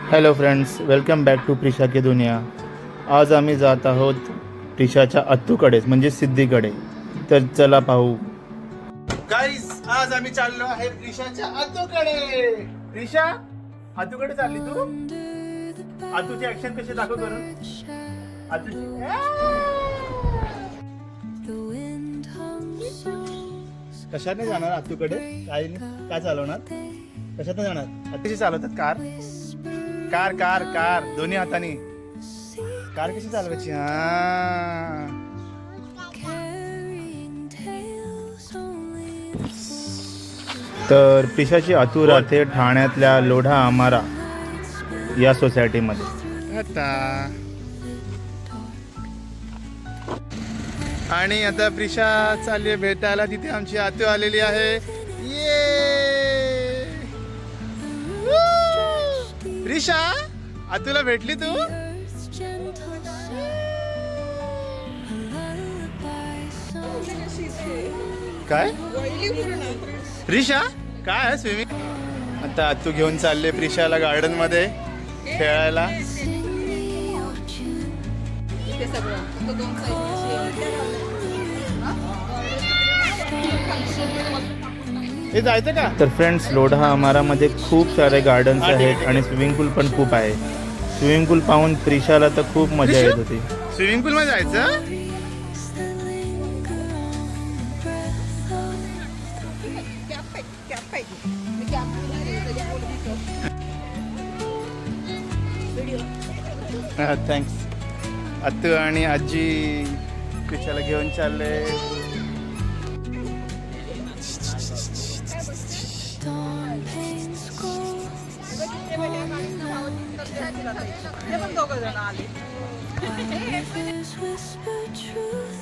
Hello friends, welcome back to Prisha की दुनिया. आज आम्ही जात आहोत प्रिशाच्या अत्तूकडे म्हणजे सिद्धीकडे. तर चला पाहू. गाईस, आज आम्ही चाललो आहे प्रिशाच्या अत्तूकडे. प्रिशा, अत्तूकडे चालली तू? अत्तूची ऍक्शन कशी दाखव करून. अत्तूची कशाने जाणार अत्तूकडे? काय चालवणार? कशाने जाणार? अत्तूची चालवतात कार कार कार कार दोन्ही हाताने. कार कशी चालवायची? तर प्रिशाची अतू राहते ठाण्यातल्या लोढा आमारा या सोसायटीमध्ये. आणि आता प्रिशा चालली भेटायला. तिथे आमची आतू आलेली आहे. ये प्रिशा, आतूला भेटली तू? काय प्रिशा, काय आहे स्विमिंग? आता आतू घेऊन चालले प्रिशाला गार्डन मध्ये खेळायला. हे जायचं का? तर फ्रेंड्स, लोढा आमारामध्ये खूप सारे गार्डन्स आहेत आणि स्विमिंग पूल पण खूप आहे. स्विमिंग पूल पाहून प्रिशाला तर खूप मजा येत होती. स्विमिंग पूल मध्ये जायचं? थँक्स. आत्तू आणि आजी प्रिशाला घेऊन चालले.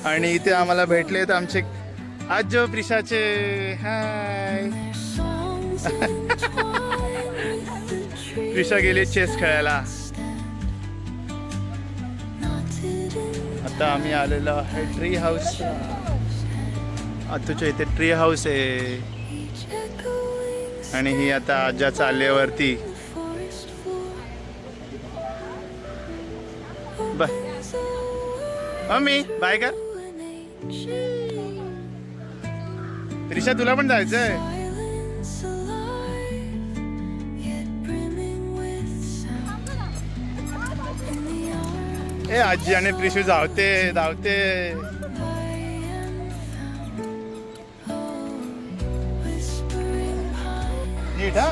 आणि इथे आम्हाला भेटलेत आमचे आजो प्रिशाचे. हाय. प्रिशा गेली चेस खेळायला. आता आम्ही आलेलो आहे ट्री हाऊस. आतूच्या इथे ट्री हाऊस आहे. आणि ही आता आजा चालल्यावरती. बाय मम्मी, बाय कर. प्रिशा, तुला पण जायचंय? ए आजी आणि प्रिशू धावते धावते. नीट हा.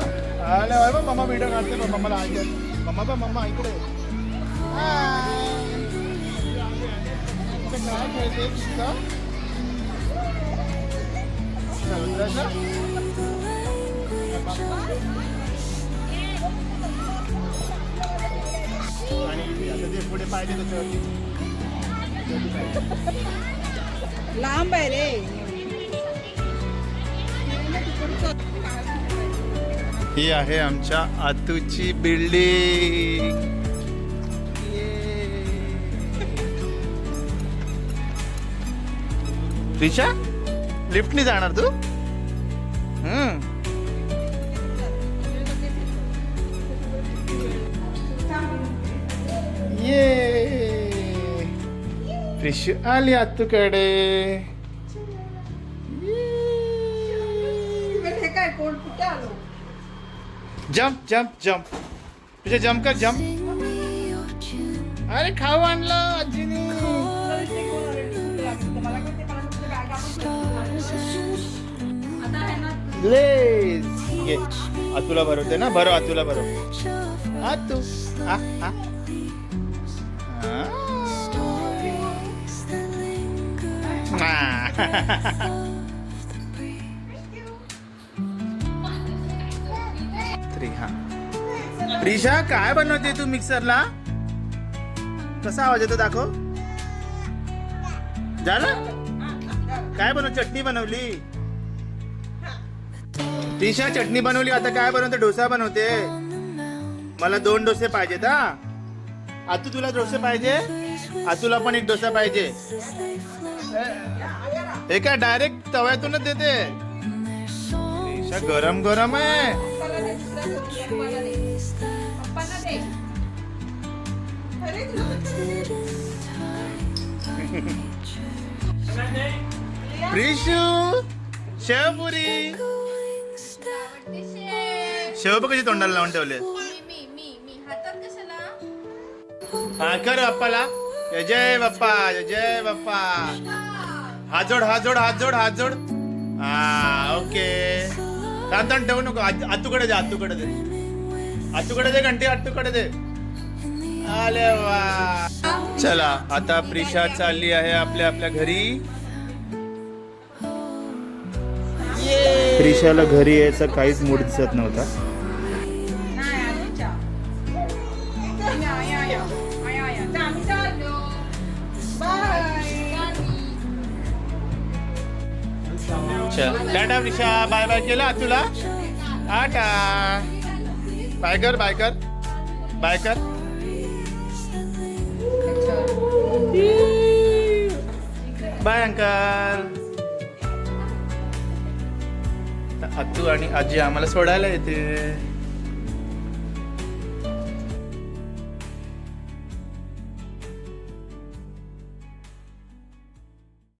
आले मम्मा व्हिडिओ काढते. मम्माला आजी मम्मा इकडे. काय खेळते आणि आता जे पुढे पाहिजे त्याच्यावरती लांब आहे रे. ही आहे आमच्या आतूची बिल्डिंग. प्रिशा, लिफ्टनी जाणार तू? ये प्रिशू आली आतूकडे. Jump jump jump. Prisha jump कर, जम्प. अरे खाऊ आणलं आजीने. ये आतूला भरवते ना. भरव आतूला, भरव आतू. प्रिशा, काय बनवते तू मिक्सरला? कसा आवाज येतो दाखव. झालं? काय बनव? चटणी बनवली. प्रिशा, चटणी बनवली. आता काय बनवते? डोसा बनवते. मला 2 डोसे पाहिजेत. हा आतू, तुला डोसे पाहिजे? आतूला पण एक डोसा पाहिजे. हे काय डायरेक्ट तव्यातूनच देते? प्रिशा, गरम गरम आहे. प्रिशू शेवपुरी शेव कशी तोंडाला लावून ठेवले हा कर बाप्पाला जय बाप्पा जय बाप्पा हात जोड हात जोड हात जोड हात जोड हा ओके ताण ताण ठेवू नको आतूकडे दे आतूकडे दे आतूकडे दे घंटी आतूकडे दे आले वा चला आता प्रिशा चालली आहे आपल्या आपल्या घरी प्रिशाला घरी यायचा काहीच मूड दिसत नव्हता नाही अजून चहा. या. आम्ही चाललो. बाय. चल टाटा प्रिशा बाय बाय केला तुला टाटा बाय कर बाय कर बाय कर बाय अंकल अत्तू आणि आजी आम्हाला सोडायला येते